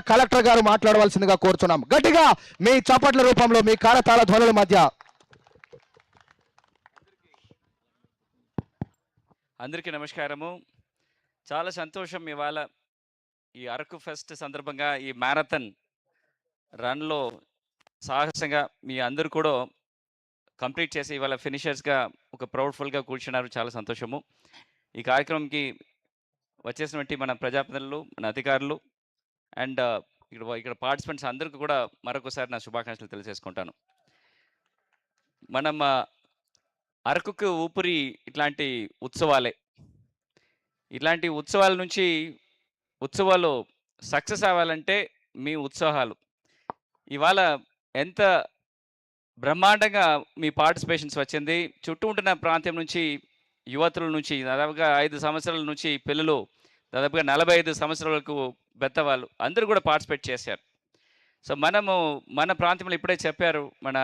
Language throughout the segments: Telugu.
కలెక్టర్ గారు మాట్లాడవలసిందిగా కోరుచున్నాం. గట్టిగా మీ చప్పట్ల రూపంలో మీ కరతాళ ధ్వనుల మధ్య. అందరికీ నమస్కారము. చాలా సంతోషం ఇవాళ ఈ అరకు ఫెస్ట్ సందర్భంగా ఈ మ్యారథాన్ రన్లో సాహసంగా మీ అందరూ కూడా కంప్లీట్ చేసి ఇవాళ ఫినిషర్స్గా ఒక ప్రౌడ్ఫుల్గా కూర్చున్నారు. చాలా సంతోషము. ఈ కార్యక్రమంకి వచ్చేసినటువంటి మన ప్రజాప్రతినిధులు, మన అధికారులు అండ్ ఇక్కడ పార్టిసిపెంట్స్ అందరికీ కూడా మరొకసారి నా శుభాకాంక్షలు తెలియజేసుకుంటాను. మనం అరకుకు ఊపిరి ఇట్లాంటి ఉత్సవాలే. ఇట్లాంటి ఉత్సవాల నుంచి ఉత్సవాలు సక్సెస్ అవ్వాలంటే మీ ఉత్సాహాలు. ఇవాళ ఎంత బ్రహ్మాండంగా మీ పార్టిసిపేషన్స్ వచ్చింది. చుట్టూ ఉంటున్న ప్రాంతం నుంచి యువతుల నుంచి దాదాపుగా 5 సంవత్సరాల నుంచి పిల్లలు దాదాపుగా 45 సంవత్సరాలకు పెద్దవాళ్ళు అందరూ కూడా పార్టిసిపేట్ చేశారు. సో మన ప్రాంతంలో ఇప్పుడే చెప్పారు మన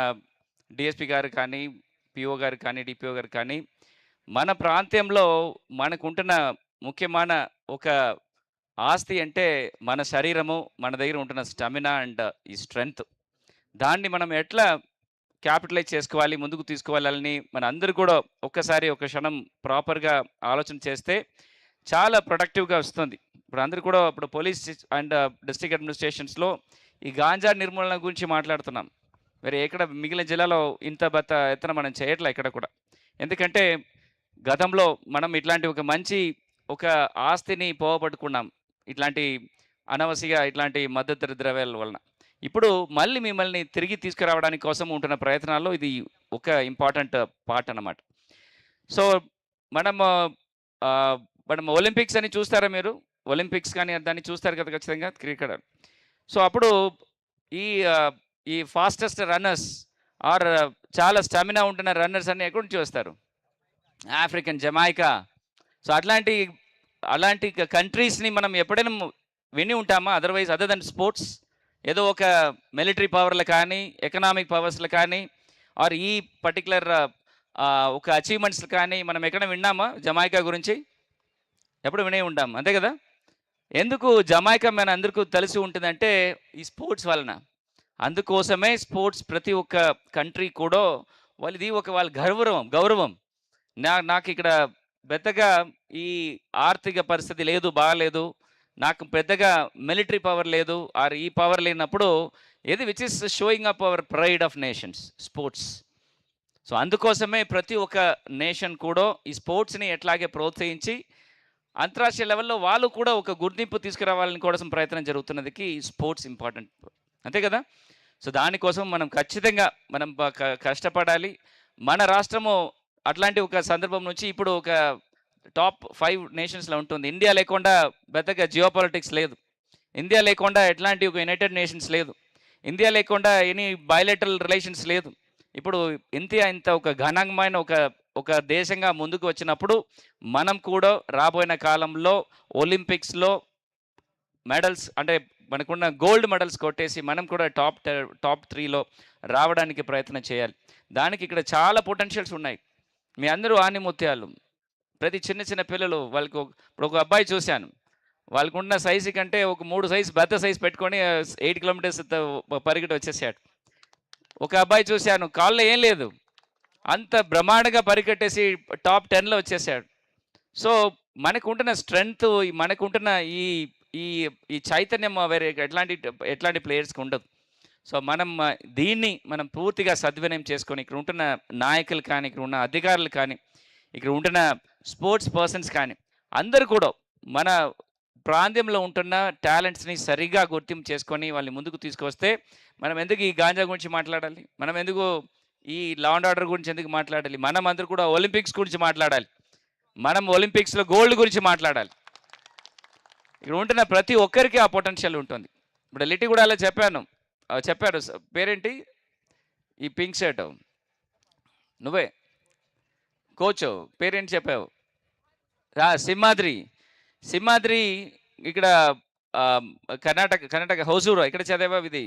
డిఎస్పి గారు కానీ, పిఓ గారు కానీ, డిపిఓ గారు కానీ, మన ప్రాంతంలో మనకుంటున్న ముఖ్యమైన ఒక ఆస్తి అంటే మన శరీరము, మన దగ్గర ఉంటున్న స్టామినా అండ్ ఈ స్ట్రెంగ్త్. దాన్ని మనం ఎట్లా క్యాపిటలైజ్ చేసుకోవాలి, ముందుకు తీసుకువెళ్ళాలని మన అందరూ కూడా ఒక్కసారి ఒక క్షణం ప్రాపర్గా ఆలోచన చేస్తే చాలా ప్రొడక్టివ్గా వస్తుంది. ఇప్పుడు అందరూ కూడా ఇప్పుడు పోలీస్ అండ్ డిస్ట్రిక్ట్ అడ్మినిస్ట్రేషన్స్లో ఈ గాంజా నిర్మూలన గురించి మాట్లాడుతున్నాం. మరి ఎక్కడ మిగిలిన జిల్లాలో ఇంత ఎత్తున మనం చేయట్లే ఇక్కడ కూడా. ఎందుకంటే గతంలో మనం ఇట్లాంటి ఒక మంచి ఒక ఆస్తిని పోగొట్టుకున్నాం ఇట్లాంటి అనవసరంగా ఇట్లాంటి మద్దతు ద్రవ్యాల వలన. ఇప్పుడు మళ్ళీ మిమ్మల్ని తిరిగి తీసుకురావడానికి కోసం ఉంటున్న ప్రయత్నాల్లో ఇది ఒక ఇంపార్టెంట్ పార్ట్ అన్నమాట. సో మనం ఒలింపిక్స్ అని చూస్తారా మీరు? ఒలింపిక్స్ కానీ దాన్ని చూస్తారు కదా ఖచ్చితంగా క్రికెట్. సో అప్పుడు ఈ ఫాస్టెస్ట్ రన్నర్స్ ఆర్ చాలా స్టామినా ఉంటున్న రన్నర్స్ అన్ని ఎక్కడి నుంచి వస్తారు? ఆఫ్రికన్, జమైకా. సో అలాంటి కంట్రీస్ని మనం ఎప్పుడైనా విని ఉంటామా? అదర్వైజ్ అదర్ దెన్ స్పోర్ట్స్ ఏదో ఒక మిలిటరీ పవర్లు కానీ, ఎకనామిక్ పవర్స్లు కానీ, ఆర్ ఈ పర్టికులర్ ఒక అచీవ్మెంట్స్లు కానీ మనం ఎక్కడ విన్నామా జమైకా గురించి? ఎప్పుడు వినే ఉంటాం, అంతే కదా? ఎందుకు జమైకా మన అందరికీ తెలిసి ఉంటుందంటే ఈ స్పోర్ట్స్ వలన. అందుకోసమే స్పోర్ట్స్ ప్రతి ఒక్క కంట్రీ కూడా వాళ్ళ గౌరవం. నాకు ఇక్కడ పెద్దగా ఈ ఆర్థిక పరిస్థితి లేదు, బాగాలేదు, నాకు పెద్దగా మిలిటరీ పవర్ లేదు, ఆర్ ఈ పవర్ లేనప్పుడు ఏది which is showing up hour pride of nations sports. So అందుకోసమే ప్రతి ఒక్క నేషన్ కూడా ఈ స్పోర్ట్స్ని ఎట్లాగే ప్రోత్సహించి అంతర్రాష్ట్రీయ లెవెల్లో వాళ్ళు కూడా ఒక గుర్తింపు తీసుకురావాలని కోసం ప్రయత్నం జరుగుతున్నదికి స్పోర్ట్స్ ఇంపార్టెంట్, అంతే కదా? సో దానికోసం మనం ఖచ్చితంగా మనం కష్టపడాలి. మన రాష్ట్రము అట్లాంటి ఒక సందర్భం నుంచి ఇప్పుడు ఒక టాప్ 5 నేషన్స్లో ఉంటుంది. ఇండియా లేకుండా పెద్దగా జియోపాలిటిక్స్ లేదు, ఇండియా లేకుండా ఎట్లాంటి ఒక యునైటెడ్ నేషన్స్ లేదు, ఇండియా లేకుండా ఎనీ బయలేటరల్ రిలేషన్స్ లేదు. ఇప్పుడు ఇండియా ఇంత ఒక ఘనంమైన ఒక దేశంగా ముందుకు వచ్చినప్పుడు మనం కూడా రాబోయే కాలంలో ఒలింపిక్స్లో మెడల్స్ అంటే మనకున్న గోల్డ్ మెడల్స్ కొట్టేసి మనం కూడా టాప్ 3లో రావడానికి ప్రయత్నం చేయాలి. దానికి ఇక్కడ చాలా పొటెన్షియల్స్ ఉన్నాయి. మీ అందరూ ఆనిముత్యాలు. ప్రతి చిన్న పిల్లలు వాళ్ళకు ఇప్పుడు ఒక అబ్బాయి చూశాను, వాళ్ళకు ఉన్న సైజు కంటే ఒక 3 సైజు పెద్ద సైజు పెట్టుకొని 8 కిలోమీటర్స్ పరిగెట్టి వచ్చేసాడు. ఒక అబ్బాయి చూశాను, కాళ్ళు ఏం లేదు, అంత బ్రహ్మాండంగా పరిగెట్టేసి టాప్ 10లో వచ్చేసాడు. సో మనకుంటున్న స్ట్రెంగ్త్, మనకుంటున్న ఈ చైతన్యం వేరే ఎట్లాంటి ప్లేయర్స్కి ఉండదు. సో దీన్ని మనం పూర్తిగా సద్వినియోగం చేసుకొని ఇక్కడ ఉంటున్న నాయకులు కానీ, ఇక్కడ ఉన్న అధికారులు కానీ, ఇక్కడ ఉంటున్న స్పోర్ట్స్ పర్సన్స్ కానీ అందరూ కూడా మన ప్రాంతంలో ఉంటున్న టాలెంట్స్ని సరిగ్గా గుర్తింపు చేసుకొని వాళ్ళని ముందుకు తీసుకొస్తే మనం ఎందుకు ఈ గాంజా గురించి మాట్లాడాలి, మనం ఎందుకు ఈ లా అండ్ ఆర్డర్ గురించి ఎందుకు మాట్లాడాలి, మనం అందరూ కూడా ఒలింపిక్స్ గురించి మాట్లాడాలి, మనం ఒలింపిక్స్లో గోల్డ్ గురించి మాట్లాడాలి. ఇక్కడ ఉంటున్న ప్రతి ఒక్కరికి ఆ పొటెన్షియల్ ఉంటుంది. ఇప్పుడు లిటి కూడా అలా చెప్పారు పేరేంటి ఈ పింక్ షర్ట్, నువ్వే కోచ్ పేరేంటి చెప్పావు? సింహాద్రి ఇక్కడ కర్ణాటక హోసూరు ఇక్కడ చదివా, ఇది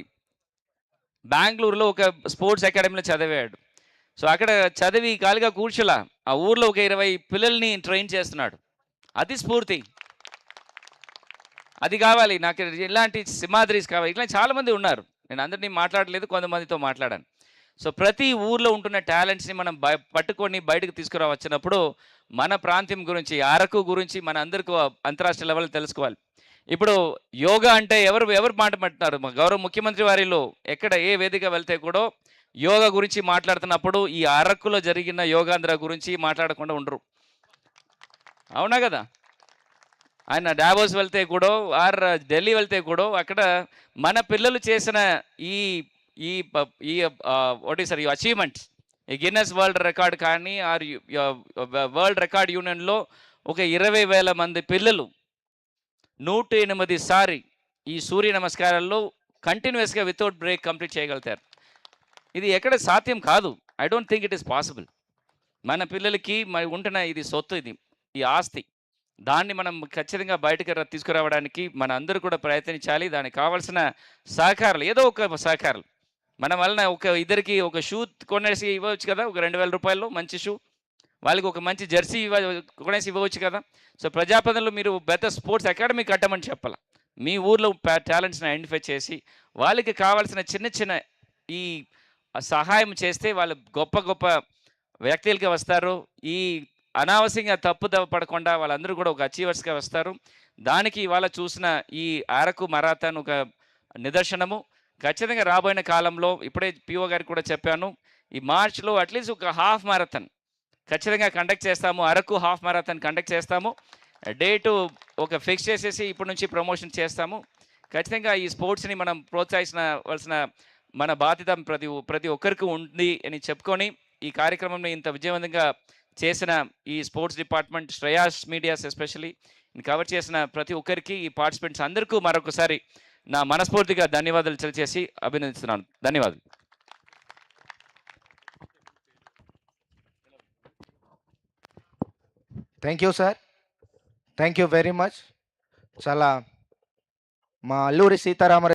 బెంగళూరులో ఒక స్పోర్ట్స్ అకాడమీలో చదివాడు. సో అక్కడ చదివి ఖాళీగా కూర్చోలా, ఆ ఊర్లో ఒక 20 పిల్లల్ని ట్రైన్ చేస్తున్నాడు. అది స్ఫూర్తి. అది కావాలి నాకు, ఇలాంటి సింహాద్రీస్ కావాలి, ఇట్లా చాలామంది ఉన్నారు. నేను అందరినీ మాట్లాడలేదు, కొంతమందితో మాట్లాడాను. సో ప్రతి ఊర్లో ఉంటున్న టాలెంట్స్ని మనం పట్టుకొని బయటకు తీసుకురావచ్చినప్పుడు మన ప్రాంతం గురించి, అరకు గురించి మన అందరికీ అంతరాష్ట్రీయ లెవెల్ తెలుసుకోవాలి. ఇప్పుడు యోగా అంటే ఎవరు ఎవరు మాట పట్టినారు? మా గౌరవ ముఖ్యమంత్రి వారిలో ఎక్కడ ఏ వేదిక వెళ్తే కూడా యోగా గురించి మాట్లాడుతున్నప్పుడు ఈ అరకులో జరిగిన యోగాంధ్ర గురించి మాట్లాడకుండా ఉండరు. అవునా కదా? ఆయన డావోస్ వెళ్తే కూడా ఆర్ ఢిల్లీ వెళ్తే కూడా అక్కడ మన పిల్లలు చేసిన ఈ ఈ ఈ వాట్ ఈస్ సార్ ఈ అచీవ్మెంట్స్, ఈ గిన్నెస్ వరల్డ్ రికార్డ్ కానీ ఆర్ వరల్డ్ రికార్డ్ యూనియన్లో ఒక 20,000 మంది పిల్లలు 108 సారి ఈ సూర్య నమస్కారాల్లో కంటిన్యూస్గా వితౌట్ బ్రేక్ కంప్లీట్ చేయగలుగుతారు. ఇది ఎక్కడ సాధ్యం కాదు. I don't think it is possible. మన పిల్లలకి మరి ఉంటున్న ఇది సొత్తు, ఇది ఈ ఆస్తి, దాన్ని మనం ఖచ్చితంగా బయటకు తీసుకురావడానికి మన అందరూ కూడా ప్రయత్నించాలి. దానికి కావాల్సిన సహకారాలు, ఏదో ఒక సహకారాలు మన వలన ఒక ఇద్దరికి ఒక షూ కొనేసి ఇవ్వచ్చు కదా, ఒక 2,000 రూపాయల్లో మంచి షూ, వాళ్ళకి ఒక మంచి జెర్సీ కొనేసి ఇవ్వచ్చు కదా. సో ప్రజాప్రతినిధులు మీరు పెద్ద స్పోర్ట్స్ అకాడమీ కట్టమని చెప్పాలి. మీ ఊర్లో టాలెంట్స్ని ఐడెంటిఫై చేసి వాళ్ళకి కావాల్సిన చిన్న చిన్న ఈ సహాయం చేస్తే వాళ్ళు గొప్ప గొప్ప వ్యక్తులకి వస్తారు. ఈ అనవసరంగా తప్పుదవ పడకుండా వాళ్ళందరూ కూడా ఒక అచీవర్స్గా వస్తారు. దానికి ఇవాళ చూసిన ఈ అరకు మరాథాన్ ఒక నిదర్శనము. ఖచ్చితంగా రాబోయే కాలంలో ఇప్పుడే పిఓ గారికి కూడా చెప్పాను, ఈ మార్చ్లో అట్లీస్ట్ ఒక హాఫ్ మారథాన్ ఖచ్చితంగా కండక్ట్ చేస్తాము. అరకు హాఫ్ మారథాన్ కండక్ట్ చేస్తాము. డేటు ఒక ఫిక్స్ చేసేసి ఇప్పటి నుంచి ప్రమోషన్ చేస్తాము. ఖచ్చితంగా ఈ స్పోర్ట్స్ని మనం ప్రోత్సహించవలసిన మన బాధ్యత ప్రతి ఒక్కరికి ఉంది అని చెప్పుకొని ఈ కార్యక్రమంని ఇంత విజయవంతంగా చేసిన ఈ sports department, Shreyas medias especially cover చేసిన ప్రతి ఒక్కరికి, ఈ పార్టిసిపెంట్స్ అందరికీ మరొకసారి నా మనస్ఫూర్తిగా ధన్యవాదాలు తెలియజేసి అభినందిస్తున్నాను. ధన్యవాదాలు. Thank you sir, thank you very much. చాలా మా అల్లూరి సీతారామరాజు